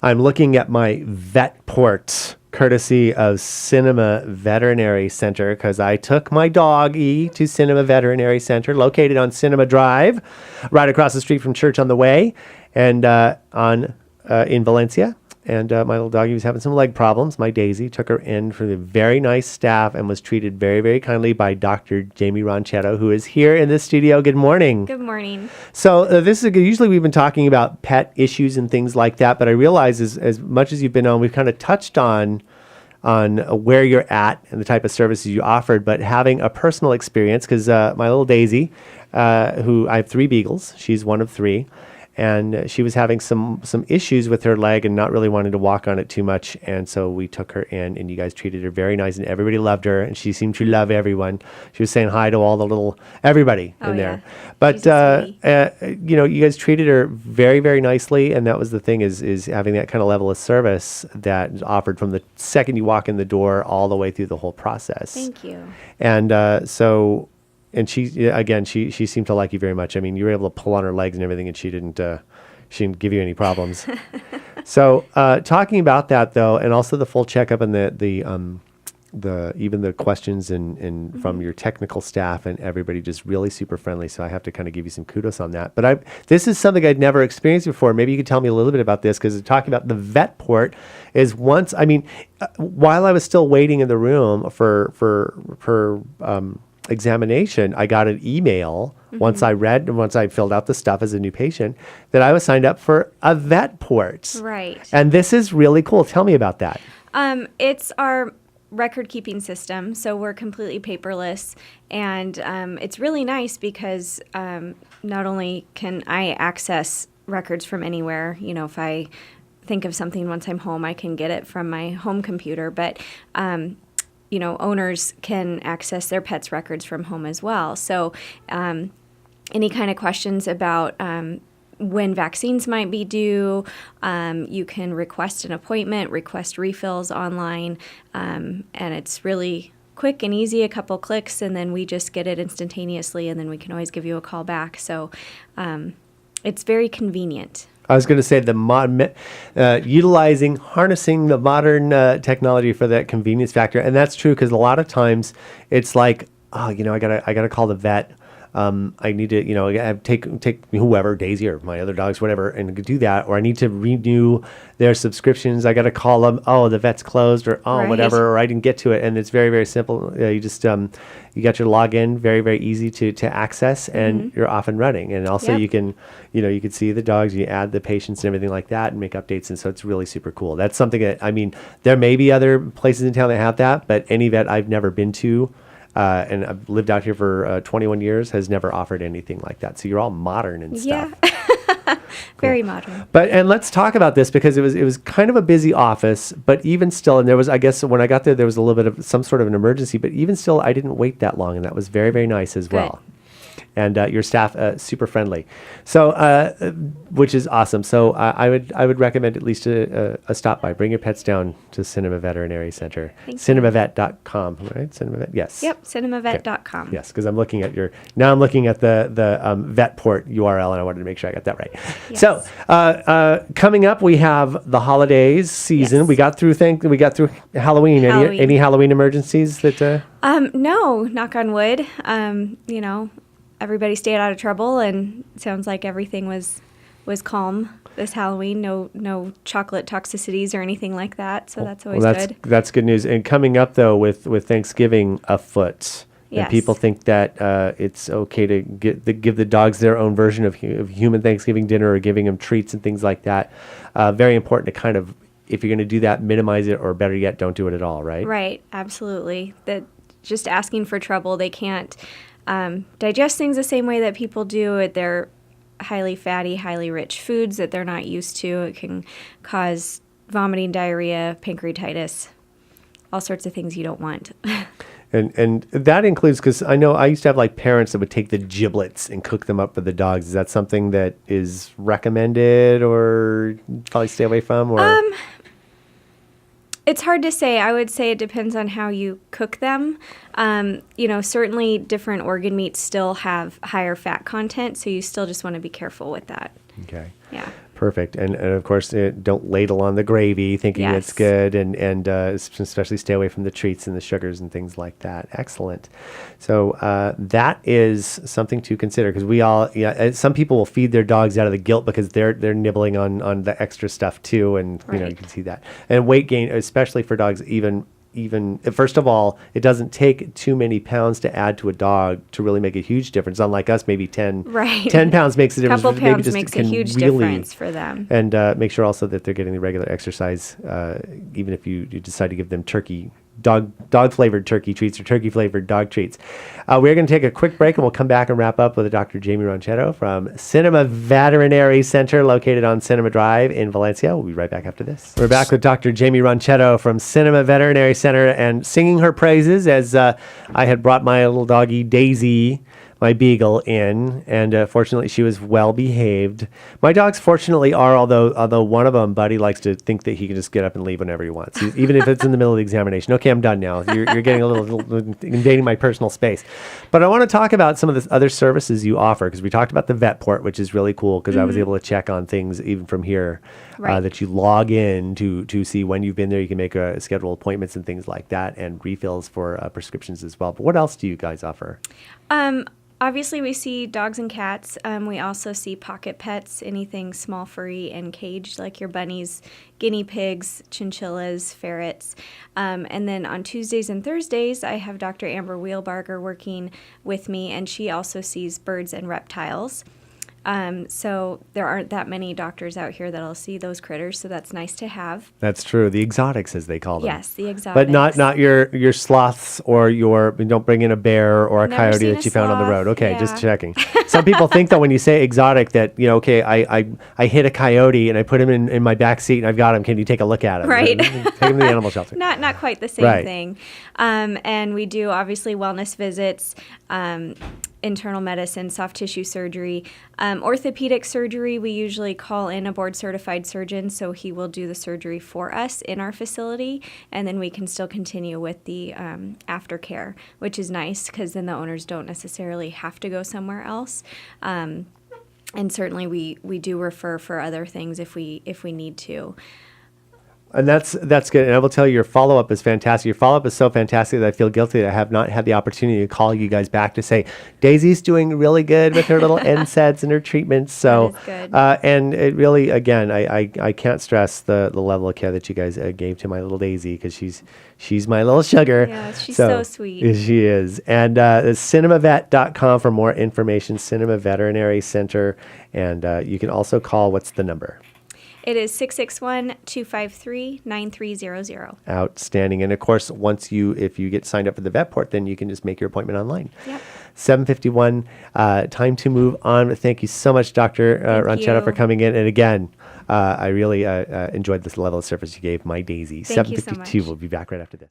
I'm looking at my vet port, courtesy of Cinema Veterinary Centre, because I took my doggy to Cinema Veterinary Centre, located on Cinema Drive, right across the street from Church on the Way, and in Valencia. And my little doggy was having some leg problems. My Daisy took her in for the very nice staff and was treated very, very kindly by Dr. Jamie Ronchetto, who is here in the studio. Good morning. Good morning. So this is usually we've been talking about pet issues and things like that, but I realize as much as you've been on, we've kind of touched on where you're at and the type of services you offered, but having a personal experience, because my little Daisy, who I have 3 beagles, she's one of 3. And she was having some issues with her leg and not really wanting to walk on it too much. And so we took her in, and you guys treated her very nice, and everybody loved her, and she seemed to love everyone. She was saying hi to all the everybody in there. But, you guys treated her very, very nicely. And that was the thing is having that kind of level of service that is offered from the second you walk in the door all the way through the whole process. Thank you. And And she seemed to like you very much. I mean, you were able to pull on her legs and everything, and she didn't give you any problems. So talking about that though, and also the full checkup and the even the questions and from your technical staff and everybody, just really super friendly. So I have to kind of give you some kudos on that. But this is something I'd never experienced before. Maybe you could tell me a little bit about this, because talking about the vet port is while I was still waiting in the room for examination, I got an email once I filled out the stuff as a new patient that I was signed up for a vet port. Right. And this is really cool. Tell me about that. It's our record keeping system, so we're completely paperless, and it's really nice because not only can I access records from anywhere, if I think of something once I'm home, I can get it from my home computer, but owners can access their pets' records from home as well. So any kind of questions about when vaccines might be due, you can request an appointment, request refills online, and it's really quick and easy, a couple clicks, and then we just get it instantaneously, and then we can always give you a call back. So it's very convenient. I was going to say harnessing the modern technology for that convenience factor, and that's true, because a lot of times it's like, I gotta call the vet. I need to, take whoever, Daisy or my other dogs, whatever, and do that. Or I need to renew their subscriptions. I got to call them. Oh, the vet's closed, or right. Whatever, or I didn't get to it. And it's very, very simple. You just you got your login, very, very easy to access, and you're off and running. And also you can, you can see the dogs, you add the patients and everything like that, and make updates. And so it's really super cool. That's something that, there may be other places in town that have that, but any vet I've never been to, and I've lived out here for 21 years, has never offered anything like that. So you're all modern and stuff. Yeah, very modern. And let's talk about this, because it was kind of a busy office, but even still, and there was, I guess when I got there was a little bit of some sort of an emergency, but even still, I didn't wait that long, and that was very, very nice as well. And your staff super friendly, so which is awesome. So I would recommend at least a stop by. Bring your pets down to Cinema Veterinary Centre. Cinemavet.com, right? Cinemavet, yes. Yep, cinemavet.com. Okay. Yes, because I'm looking at the vet port URL, and I wanted to make sure I got that right. Yes. So coming up, we have the holidays season. Yes. We got through Halloween. Any Halloween emergencies that? No, knock on wood. Everybody stayed out of trouble, and it sounds like everything was calm this Halloween. No chocolate toxicities or anything like that, so that's always good. That's good news. And coming up, though, with Thanksgiving afoot, and people think that it's okay to give the dogs their own version of human Thanksgiving dinner, or giving them treats and things like that. Very important to kind of, if you're going to do that, minimize it, or better yet, don't do it at all, right? Right, absolutely. That just asking for trouble. They can't digest things the same way that people do. They're highly fatty, highly rich foods that they're not used to. It can cause vomiting, diarrhea, pancreatitis, all sorts of things you don't want. And that includes, because I know I used to have parents that would take the giblets and cook them up for the dogs. Is that something that is recommended, or probably stay away from? Or it's hard to say. I would say it depends on how you cook them. Certainly different organ meats still have higher fat content, so you still just want to be careful with that. Okay. Yeah. Perfect. And of course, don't ladle on the gravy thinking it's Yes. good, and especially stay away from the treats and the sugars and things like that. Excellent. So that is something to consider, because we all, some people will feed their dogs out of the guilt because they're nibbling on the extra stuff too, and you Right. can see that. And weight gain, especially for dogs, even first of all, it doesn't take too many pounds to add to a dog to really make a huge difference. Unlike us, maybe 10 Right. 10 pounds makes a difference. Couple Maybe pounds just makes a can huge really- difference for them. And make sure also that they're getting the regular exercise, even if you decide to give them dog flavored turkey treats or turkey flavored dog treats. We're going to take a quick break, and we'll come back and wrap up with Dr. Jamie Ronchetto from Cinema Veterinary Centre, located on Cinema Drive in Valencia. We'll be right back after this. We're back with Dr. Jamie Ronchetto from Cinema Veterinary Centre, and singing her praises as I had brought my little doggie Daisy, my beagle, in, and fortunately she was well behaved. My dogs fortunately are, although one of them, Buddy, likes to think that he can just get up and leave whenever he wants, even if it's in the middle of the examination. Okay, I'm done now. You're getting a little invading my personal space. But I want to talk about some of the other services you offer, because we talked about the vet port, which is really cool, because I was able to check on things even from here, Right. that you log in to see when you've been there. You can make schedule appointments and things like that, and refills for prescriptions as well. But what else do you guys offer? Obviously, we see dogs and cats. We also see pocket pets, anything small, furry, and caged, like your bunnies, guinea pigs, chinchillas, ferrets. And then on Tuesdays and Thursdays, I have Dr. Amber Wheelbarger working with me, and she also sees birds and reptiles. So there aren't that many doctors out here that'll see those critters, so that's nice to have. That's true. The exotics, as they call them. Yes, the exotics. But not your sloths, or don't bring in a bear or a Never coyote seen that a you found on the road. sloth, Okay, yeah. just checking. Some people think that when you say exotic that, okay, I hit a coyote and I put him in my back seat and I've got him. Can you take a look at him? Right. Take him to the animal shelter. Not quite the same Right. thing. And we do obviously wellness visits, internal medicine, soft tissue surgery, orthopedic surgery. We usually call in a board certified surgeon, so he will do the surgery for us in our facility, and then we can still continue with the aftercare, which is nice because then the owners don't necessarily have to go somewhere else. And certainly we do refer for other things if we need to. And that's good. And I will tell you, your follow-up is fantastic. Your follow-up is so fantastic that I feel guilty that I have not had the opportunity to call you guys back to say, Daisy's doing really good with her little NSAIDs and her treatments. So, That is good. and it really, again, I can't stress the level of care that you guys gave to my little Daisy, because she's my little sugar. Yeah, she's so sweet. She is. And cinemavet.com for more information, Cinema Veterinary Center. And you can also call, what's the number? It is 661-253-9300. Outstanding. And of course, if you get signed up for the vet port, then you can just make your appointment online. Yep. 7:51, time to move on. Thank you so much, Dr. Ronchetto, you. for coming in. And again, I really enjoyed this level of service you gave my Daisy. Thank you so 7:52. much. We'll be back right after this.